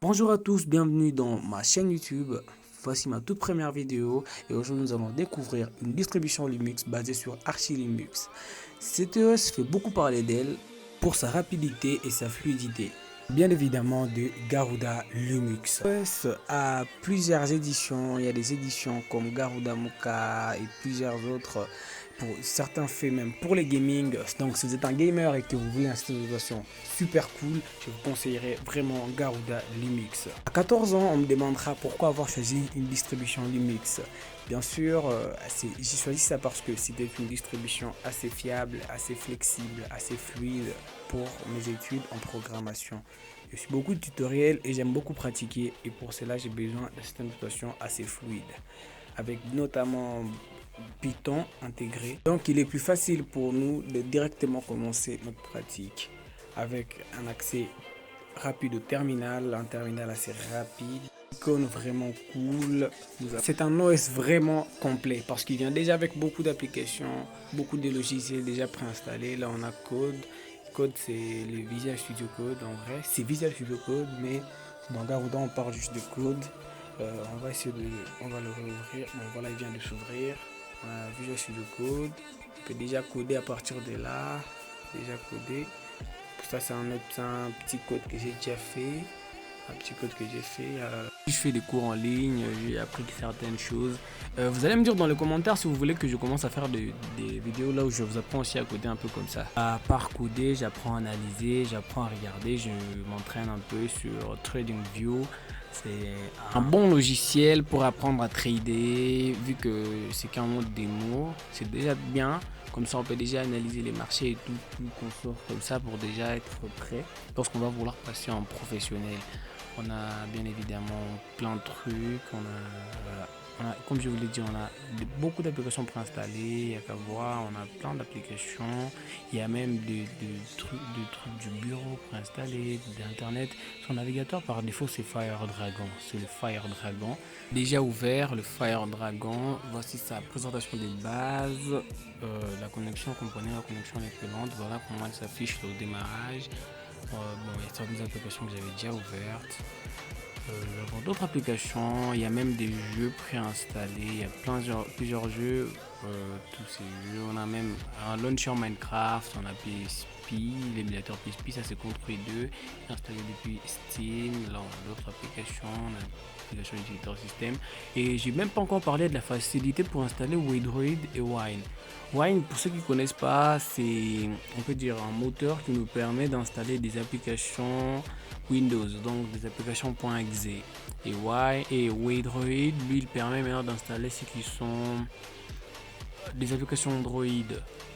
Bonjour à tous, bienvenue dans ma chaîne YouTube. Voici ma toute première vidéo et aujourd'hui nous allons découvrir une distribution Linux basée sur Arch Linux. Cette OS fait beaucoup parler d'elle pour sa rapidité et sa fluidité. Bien évidemment de Garuda Linux. L'OS a plusieurs éditions, il y a des éditions comme Garuda Mocha et plusieurs autres. Pour certains faits même pour les gaming. Donc si vous êtes un gamer et que vous voulez un système d'exploitation super cool, je vous conseillerais vraiment Garuda Linux. À 14 ans, on me demandera pourquoi avoir choisi une distribution Linux. Bien sûr, j'ai choisi ça parce que c'était une distribution assez fiable, assez flexible, assez fluide pour mes études en programmation. Je suis beaucoup de tutoriels et j'aime beaucoup pratiquer et pour cela j'ai besoin d'un système d'exploitation assez fluide avec notamment Python intégré. Donc il est plus facile pour nous de directement commencer notre pratique avec un accès rapide au terminal, un terminal assez rapide, icône vraiment cool. C'est un OS vraiment complet parce qu'il vient déjà avec beaucoup d'applications, beaucoup de logiciels déjà préinstallés. Là on a Code. Code c'est le Visual Studio Code en vrai. C'est Visual Studio Code mais dans Garuda on parle juste de Code. On va essayer de, on va le rouvrir. Bon voilà il vient de s'ouvrir. On a Visual Studio Code. On peut déjà coder à partir de là. Déjà codé. Ça c'est un petit code que j'ai déjà fait. Un petit code que j'ai fait. Je fais des cours en ligne, j'ai appris certaines choses. Vous allez me dire dans les commentaires si vous voulez que je commence à faire des vidéos là où je vous apprends aussi à coder un peu comme ça. À part coder, j'apprends à analyser, j'apprends à regarder, je m'entraîne un peu sur TradingView. C'est un bon logiciel pour apprendre à trader, vu que c'est qu'un mode démo, c'est déjà bien. Comme ça, on peut déjà analyser les marchés et tout qu'on sort comme ça pour déjà être prêt lorsqu'on va vouloir passer en professionnel. On a bien évidemment plein de trucs, comme je vous l'ai dit, on a beaucoup d'applications préinstallées, il n'y a qu'à voir, on a plein d'applications, il y a même des trucs du bureau préinstallés, d'internet. Son navigateur par défaut c'est FireDragon, c'est le FireDragon. Déjà ouvert, le FireDragon, voici sa présentation des bases, la connexion, comprenez la connexion est lente, voilà comment elle s'affiche au démarrage. Bon, il y a certaines applications que j'avais déjà ouvertes. Avant d'autres applications, il y a même des jeux préinstallés. Il y a plusieurs jeux. Tous ces jeux, on a même un launcher Minecraft, on a PSP, l'émulateur PSP, ça c'est Construit 2, installé depuis Steam. Là, on a d'autres applications, on a l'application utilisateur système. Et j'ai même pas encore parlé de la facilité pour installer Windroid et Wine. Wine, pour ceux qui ne connaissent pas, c'est, on peut dire, un moteur qui nous permet d'installer des applications Windows, donc des applications .exe. Et Windroid, lui, il permet maintenant d'installer ce qui sont des applications Android.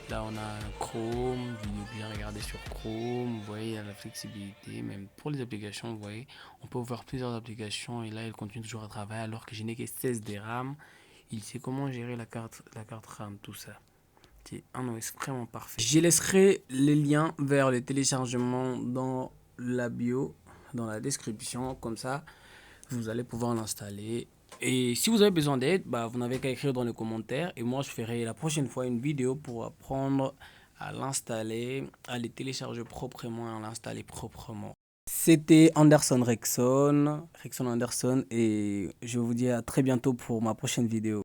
Là, on a Chrome, vous bien regarder sur Chrome, vous voyez, il y a la flexibilité, même pour les applications, vous voyez, on peut ouvrir plusieurs applications et là, il continue toujours à travailler alors que je n'ai que 16 de RAM. Il sait comment gérer la carte RAM, tout ça. C'est un OS vraiment parfait. Je laisserai les liens vers le téléchargement dans la bio, dans la description, comme ça, vous allez pouvoir l'installer. Et si vous avez besoin d'aide, vous n'avez qu'à écrire dans les commentaires et moi je ferai la prochaine fois une vidéo pour apprendre à l'installer, à les télécharger proprement et à l'installer proprement. C'était Rexon Anderson et je vous dis à très bientôt pour ma prochaine vidéo.